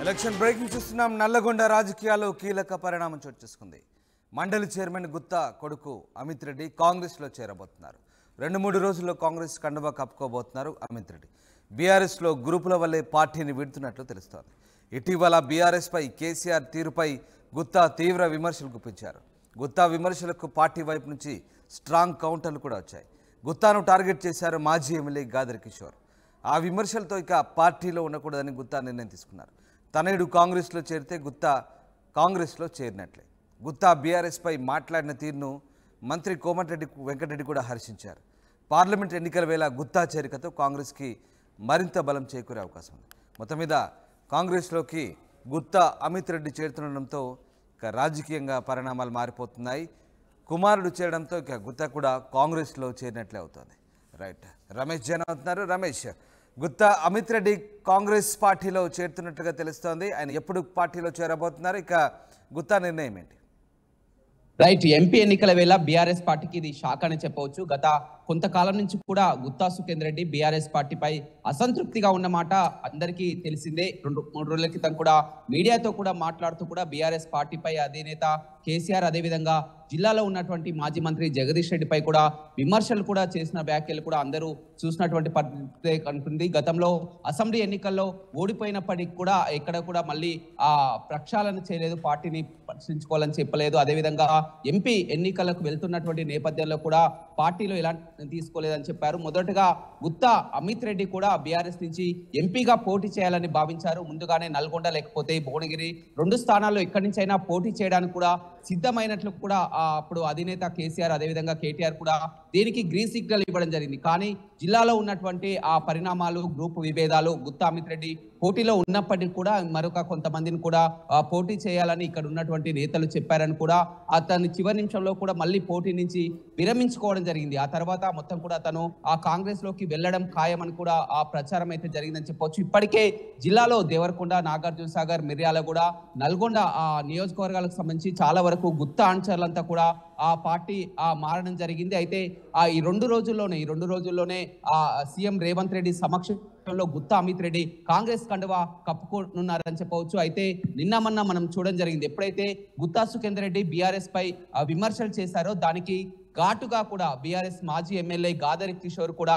Election breaking చూస్తున్నాం. నల్లగొండ రాజకీయాల్లో కీలక పరిణామం చోటు చేసుకుంది. మండలి చైర్మన్ గుత్తా కొడుకు అమిత్ రెడ్డి కాంగ్రెస్లో చేరబోతున్నారు. 2-3 రోజుల్లో కాంగ్రెస్ కండువా కప్పుకోబోతున్నారు అమిత్ రెడ్డి. బీఆర్ఎస్లో గ్రూపుల వల్లే పార్టీని విడుతున్నట్లు తెలుస్తోంది. ఇటీవల బీఆర్ఎస్పై కేసీఆర్ తీరుపై గుత్తా తీవ్ర విమర్శలు గుప్పించారు. గుత్తా విమర్శలకు పార్టీ వైపు నుంచి స్ట్రాంగ్ కౌంటర్లు కూడా వచ్చాయి. గుత్తాను టార్గెట్ చేశారు మాజీ ఎమ్మెల్యే గాదర్ కిషోర్. ఆ విమర్శలతో ఇక పార్టీలో ఉండకూడదని గుత్తా నిర్ణయం తీసుకున్నారు. తనయుడు కాంగ్రెస్లో చేరితే గుత్తా కాంగ్రెస్లో చేరినట్లే. గుత్తా బీఆర్ఎస్పై మాట్లాడిన తీరును మంత్రి కోమటిరెడ్డి వెంకటరెడ్డి కూడా హర్షించారు. పార్లమెంట్ ఎన్నికల వేళ గుత్తా చేరికతో కాంగ్రెస్కి మరింత బలం చేకూరే అవకాశం ఉంది. మొత్తం మీద కాంగ్రెస్లోకి గుత్తా అమిత్ రెడ్డి చేరుతుండడంతో ఇక రాజకీయంగా పరిణామాలు మారిపోతున్నాయి. కుమారుడు చేరడంతో ఇక గుత్తా కూడా కాంగ్రెస్లో చేరినట్లే అవుతుంది. రైట్, రమేష్ జైన్ అవుతున్నారు. రమేష్, గుత్తా అమిత్ రెడ్డి కాంగ్రెస్ పార్టీలో చేరుతున్నట్లుగా తెలుస్తోంది. ఆయన ఎప్పుడు పార్టీలో చేరబోతున్నారు? ఇక గుత్తా నిర్ణయం ఏంటి? రైట్, ఎంపీ ఎన్నికల వేళ బీఆర్ఎస్ పార్టీకి ఇది షాక్ అని చెప్పవచ్చు. గత కొంతకాలం నుంచి కూడా గుత్తా సుఖేందర్ రెడ్డి బీఆర్ఎస్ పార్టీపై అసంతృప్తిగా ఉన్నమాట అందరికీ తెలిసిందే. 2-3 రోజుల క్రితం కూడా మీడియాతో కూడా మాట్లాడుతూ కూడా బీఆర్ఎస్ పార్టీపై అధినేత కేసీఆర్, అదేవిధంగా జిల్లాలో ఉన్నటువంటి మాజీ మంత్రి జగదీష్ రెడ్డిపై కూడా విమర్శలు కూడా చేసిన వ్యాఖ్యలు కూడా అందరూ చూసినటువంటి పరిస్థితి కనుకుంది. గతంలో అసెంబ్లీ ఎన్నికల్లో ఓడిపోయినప్పటికీ కూడా ఎక్కడ కూడా మళ్ళీ ఆ ప్రక్షాళన చేయలేదు, పార్టీని పరిశీలించుకోవాలని చెప్పలేదు. అదేవిధంగా ఎంపీ ఎన్నికలకు వెళ్తున్నటువంటి నేపథ్యంలో కూడా పార్టీలో ఎలాంటి తీసుకోలేదని చెప్పారు. మొదటగా గుత్తా అమిత్ రెడ్డి కూడా బీఆర్ఎస్ నుంచి ఎంపీగా పోటీ చేయాలని భావించారు. ముందుగానే నల్గొండ లేకపోతే భువనగిరి 2 స్థానాల్లో ఎక్కడి నుంచి అయినా పోటీ చేయడానికి కూడా సిద్ధమైనట్లు కూడా అప్పుడు అధినేత కేసీఆర్, అదేవిధంగా కేటీఆర్ కూడా దీనికి గ్రీన్ సిగ్నల్ ఇవ్వడం జరిగింది. కానీ జిల్లాలో ఉన్నటువంటి ఆ పరిణామాలు, గ్రూప్ విభేదాలు, గుత్తా అమిత్ రెడ్డి పోటీలో ఉన్నప్పటికీ కూడా మరొక కొంతమందిని కూడా పోటీ చేయాలని ఇక్కడ ఉన్నటువంటి నేతలు చెప్పారని కూడా అతను చివరి నిమిషంలో కూడా మళ్ళీ పోటీ నుంచి విరమించుకోవడం జరిగింది. ఆ తర్వాత మొత్తం కూడా తను ఆ కాంగ్రెస్ లోకి వెళ్ళడం ఖాయమని కూడా ఆ ప్రచారం అయితే జరిగిందని చెప్పొచ్చు. ఇప్పటికే జిల్లాలో దేవరకొండ, నాగార్జున సాగర్, మిర్యాలగూడ, నల్గొండ ఆ నియోజకవర్గాలకు సంబంధించి చాలా వరకు గుత్తా అనుచరులంతా కూడా ఆ పార్టీ మారడం జరిగింది. అయితే ఈ రెండు రోజుల్లోనే ఆ సీఎం రేవంత్ రెడ్డి సమక్షంలో గుత్తా అమిత్ రెడ్డి కాంగ్రెస్ కండువా కప్పుకుంటున్నారని చెప్పవచ్చు. అయితే నిన్న మనం చూడడం జరిగింది. ఎప్పుడైతే గుత్తా సుఖేందర్ రెడ్డి బీఆర్ఎస్ పై విమర్శలు చేశారో దానికి ఘాటుగా కూడా బీఆర్ఎస్ మాజీ ఎమ్మెల్యే గాదర్ కిషోర్ కూడా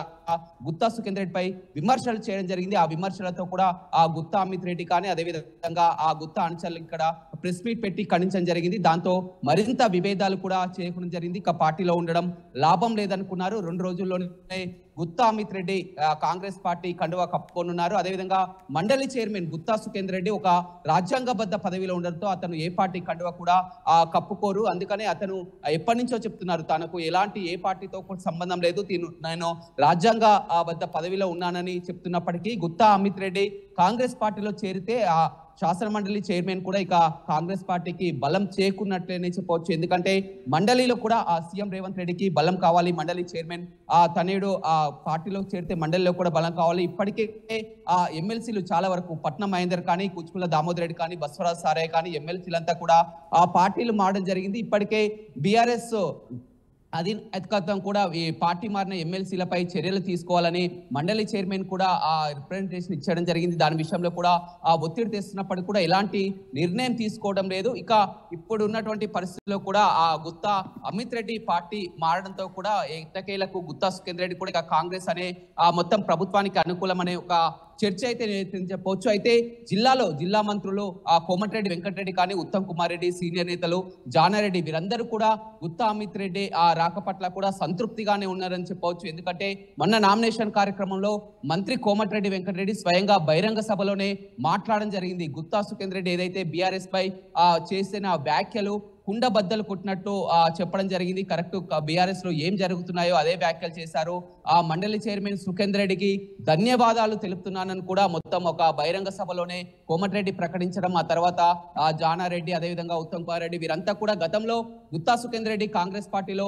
గుత్తా సుఖేందర్ రెడ్డి పై విమర్శలు చేయడం జరిగింది. ఆ విమర్శలతో కూడా ఆ గుత్తా అమిత్ రెడ్డి కానీ అదేవిధంగా ఆ గుత్తా అనుచరులు ఇక్కడ ప్రెస్ మీట్ పెట్టి ఖండించడం జరిగింది. దాంతో మరింత విభేదాలు కూడా చేయడం జరిగింది. ఇక పార్టీలో ఉండడం లాభం లేదనుకున్నారు. 2 రోజుల్లోనే గుత్తా అమిత్ రెడ్డి కాంగ్రెస్ పార్టీ కండువా కప్పుకోనున్నారు. అదేవిధంగా మండలి చైర్మన్ గుత్తా సుఖేందర్ రెడ్డి ఒక రాజ్యాంగబద్ధ పదవిలో ఉండడంతో అతను ఏ పార్టీ కండువా కూడా కప్పుకోరు. అందుకనే అతను ఎప్పటి నుంచో చెప్తున్నారు తనకు ఎలాంటి ఏ పార్టీతో సంబంధం లేదు, నేను రాజ్యాంగబద్ధ పదవిలో ఉన్నానని చెప్తున్నప్పటికీ గుత్తా అమిత్ రెడ్డి కాంగ్రెస్ పార్టీలో చేరితే ఆ శాసన మండలి చైర్మన్ కూడా ఇక కాంగ్రెస్ పార్టీకి బలం చేకూరినట్లేనే చెప్పవచ్చు. ఎందుకంటే మండలిలో కూడా ఆ సీఎం రేవంత్ రెడ్డికి బలం కావాలి. మండలి చైర్మన్ తనయుడు ఆ పార్టీలో చేరితే మండలిలో కూడా బలం కావాలి. ఇప్పటికే ఆ ఎమ్మెల్సీలు చాలా వరకు పట్నం మహేందర్ కానీ, కూచుకుల దామోదర్ రెడ్డి కానీ, బస్వరాజ్ సారయ్య కానీ ఎమ్మెల్సీలంతా కూడా ఆ పార్టీలు మారడం జరిగింది. ఇప్పటికే బీఆర్ఎస్ అధినాయకత్వం కూడా ఈ పార్టీ మారిన ఎమ్మెల్సీలపై చర్యలు తీసుకోవాలని మండలి చైర్మన్ కూడా ఆ రిప్రజెంటేషన్ ఇచ్చడం జరిగింది. దాని విషయంలో కూడా ఆ ఒత్తిడి తెస్తున్నప్పటికీ కూడా ఎలాంటి నిర్ణయం తీసుకోవడం లేదు. ఇక ఇప్పుడు ఉన్నటువంటి పరిస్థితుల్లో కూడా ఆ గుత్తా అమిత్ రెడ్డి పార్టీ మారడంతో కూడా ఎట్టకేలకు గుత్తా సుఖేందర్ రెడ్డి కూడా ఇక కాంగ్రెస్ అనే మొత్తం ప్రభుత్వానికి అనుకూలమనే ఒక చర్చ అయితే చెప్పవచ్చు. అయితే జిల్లా మంత్రులు కోమటిరెడ్డి వెంకటరెడ్డి కానీ, ఉత్తమ్ కుమార్ రెడ్డి, సీనియర్ నేతలు జానారెడ్డి వీరందరూ కూడా గుత్తా అమిత్ రెడ్డి రాక పట్ల కూడా సంతృప్తిగానే ఉన్నారని చెప్పవచ్చు. ఎందుకంటే మొన్న నామినేషన్ కార్యక్రమంలో మంత్రి కోమటిరెడ్డి వెంకటరెడ్డి స్వయంగా బహిరంగ సభలోనే మాట్లాడడం జరిగింది. గుత్తా సుఖేందర్ రెడ్డి ఏదైతే బీఆర్ఎస్ పై చేసిన వ్యాఖ్యలు కుండ బద్దలు కొట్టినట్టు చెప్పడం జరిగింది. కరెక్ట్, బీఆర్ఎస్ లో ఏం జరుగుతున్నాయో అదే వ్యాఖ్యలు చేశారు. ఆ మండలి చైర్మన్ సుఖేందర్ రెడ్డికి ధన్యవాదాలు తెలుపుతున్నానని కూడా మొత్తం ఒక బహిరంగ సభలోనే కోమటిరెడ్డి ప్రకటించడం, ఆ తర్వాత జానారెడ్డి అదేవిధంగా ఉత్తమ్ కుమార్ రెడ్డి వీరంతా కూడా గతంలో గుత్తా సుఖేందర్ రెడ్డి కాంగ్రెస్ పార్టీలో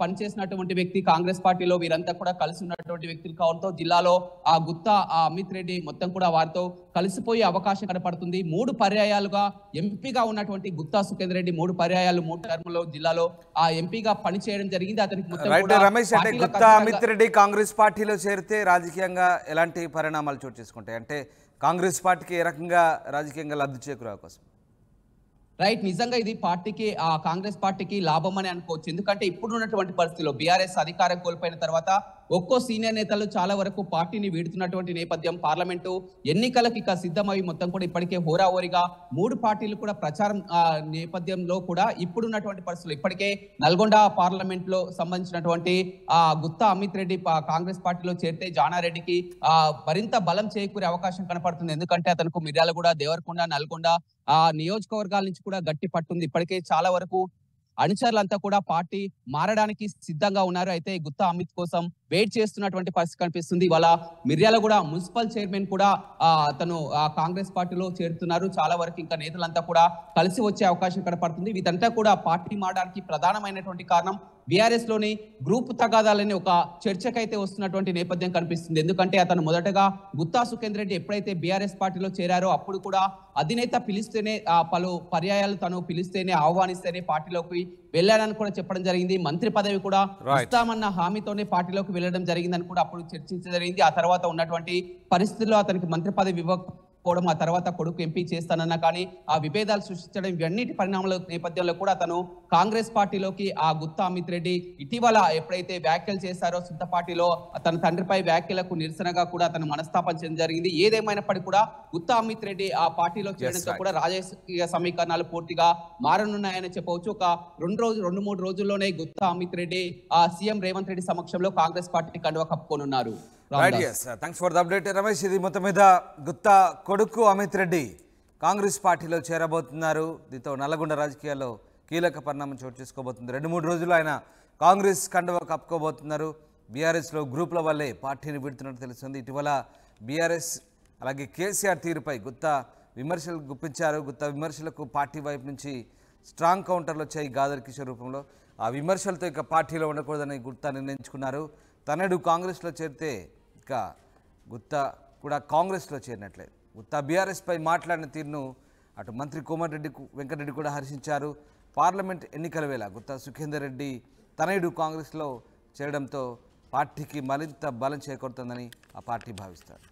పనిచేసినటువంటి వ్యక్తి, కాంగ్రెస్ పార్టీలో వీరంతా కూడా కలిసి ఉన్నటువంటి వ్యక్తులు కావడంతో జిల్లాలో ఆ గుత్తా అమిత్ రెడ్డి మొత్తం కూడా వారితో కలిసిపోయే అవకాశం కనపడుతుంది. 3 పర్యాయాలుగా ఎంపీగా ఉన్నటువంటి గుత్తా సుఖేందర్ రెడ్డి 3 పర్యాయాలు 3 టర్ములో జిల్లాలో ఆ ఎంపీగా పనిచేయడం జరిగింది. అతనికి రమేష్, అంటే గుత్తా అమిత్ రెడ్డి కాంగ్రెస్ పార్టీలో చేరితే రాజకీయంగా ఎలాంటి పరిణామాలు చోటు చేసుకుంటాయి? అంటే కాంగ్రెస్ పార్టీకి ఏ రకంగా రాజకీయంగా లబ్ధి చేకూరే అవకాశం? రైట్, నిజంగా ఇది పార్టీకి కాంగ్రెస్ పార్టీకి లాభం అని అనుకోవచ్చు. ఎందుకంటే ఇప్పుడు ఉన్నటువంటి పరిస్థితిలో బీఆర్ఎస్ అధికారం కోల్పోయిన తర్వాత ఒక్కో సీనియర్ నేతలు చాలా వరకు పార్టీని వీడుతున్నటువంటి నేపథ్యం, పార్లమెంటు ఎన్నికలకు ఇక సిద్ధమై మొత్తం కూడా ఇప్పటికే హోరాహోరీగా 3 పార్టీలు కూడా ప్రచారం నేపథ్యంలో కూడా ఇప్పుడున్నటువంటి పరిస్థితులు ఇప్పటికే నల్గొండ పార్లమెంట్ లో సంబంధించినటువంటి గుత్తా అమిత్ రెడ్డి కాంగ్రెస్ పార్టీలో చేరితే జానారెడ్డికి మరింత బలం చేకూరే అవకాశం కనపడుతుంది. ఎందుకంటే అతనికి మిర్యాలగూడ, దేవరకొండ, నల్గొండ నియోజకవర్గాల నుంచి కూడా గట్టి పట్టుంది. ఇప్పటికే చాలా వరకు అనుచరులంతా కూడా పార్టీ మారడానికి సిద్ధంగా ఉన్నారు. అయితే గుత్తా అమిత్ కోసం వెయిట్ చేస్తున్నటువంటి పరిస్థితి కనిపిస్తుంది. ఇవాళ మిర్యాలగూడ మున్సిపల్ చైర్మన్ కూడా అతను కాంగ్రెస్ పార్టీలో చేరుతున్నారు. చాలా వరకు ఇంకా నేతలంతా కూడా కలిసి వచ్చే అవకాశం కనపడుతుంది. వీటంతా కూడా పార్టీ మారడానికి ప్రధానమైనటువంటి కారణం బీఆర్ఎస్ లోని గ్రూప్ తగాదాలని ఒక చర్చకైతే వస్తున్నటువంటి నేపథ్యం కనిపిస్తుంది. ఎందుకంటే అతను మొదటగా గుత్తా సుఖేందర్ రెడ్డి ఎప్పుడైతే బీఆర్ఎస్ పార్టీలో చేరారో అప్పుడు కూడా అధినేత పిలిస్తేనే పలు పర్యాయాలు తను పిలిస్తేనే ఆహ్వానిస్తేనే పార్టీలోకి వెళ్ళాడని కూడా చెప్పడం జరిగింది. మంత్రి పదవి కూడా ఇస్తామన్న హామీతోనే పార్టీలోకి వెళ్ళడం జరిగిందని కూడా అప్పుడు చర్చించడం జరిగింది. ఆ తర్వాత ఉన్నటువంటి పరిస్థితుల్లో అతనికి మంత్రి పదవి ఇవ్వకపోవడం, ఆ తర్వాత కొడుకు ఎంపీ చేస్తానన్నా కానీ ఆ విభేదాలు సృష్టించడం, ఇవన్నిటి పరిణామాల నేపథ్యంలో కూడా తను కాంగ్రెస్ పార్టీలోకి గుత్తా అమిత్ రెడ్డి ఇటీవల ఎప్పుడైతే వ్యాఖ్యలు చేశారో సొంత పార్టీలో తన తండ్రిపై వ్యాఖ్యలకు నిరసనగా కూడా తను మనస్తాపం చెందడం జరిగింది. ఏదేమైనప్పటికీ కూడా గుత్తా అమిత్ రెడ్డి ఆ పార్టీలో చేరడంతో కూడా రాజకీయ సమీకరణాలు పూర్తిగా మారనున్నాయని చెప్పవచ్చు. ఒక 2-3 రోజుల్లోనే గుత్తా అమిత్ రెడ్డి సీఎం రేవంత్ రెడ్డి సమక్షంలో కాంగ్రెస్ పార్టీ కండువా కప్పుకోనున్నారు. Thanks for the update Ramesh. ఇది మొత్తం మీద గుత్తా కొడుకు అమిత్ రెడ్డి కాంగ్రెస్ పార్టీలో చేరబోతున్నారు. దీంతో నల్లగొండ రాజకీయాల్లో కీలక పరిణామం చోటు చేసుకోబోతుంది. 2-3 రోజులు ఆయన కాంగ్రెస్ కండువా కప్పుకోబోతున్నారు. బీఆర్ఎస్లో గ్రూపుల వల్లే పార్టీని విడుతున్నట్టు తెలుస్తుంది. ఇటీవల బీఆర్ఎస్ అలాగే కేసీఆర్ తీరుపై గుత్తా విమర్శలు గుప్పించారు. గుత్తా విమర్శలకు పార్టీ వైపు నుంచి స్ట్రాంగ్ కౌంటర్లు వచ్చాయి గాదర్ కిషోర్ రూపంలో. ఆ విమర్శలతో ఇక పార్టీలో ఉండకూడదని గుత్తా నిర్ణయించుకున్నారు. తనడు కాంగ్రెస్లో చేరితే ఇక గుత్తా కూడా కాంగ్రెస్లో చేరినట్లే. గుత్తా బీఆర్ఎస్పై మాట్లాడిన తీరును అటు మంత్రి కోమటిరెడ్డి వెంకటరెడ్డి కూడా హర్షించారు. పార్లమెంట్ ఎన్నికల వేళ గుత్తా సుఖేందర్ రెడ్డి తనయుడు కాంగ్రెస్లో చేరడంతో పార్టీకి మరింత బలం చేకూరుతుందని ఆ పార్టీ భావిస్తారు.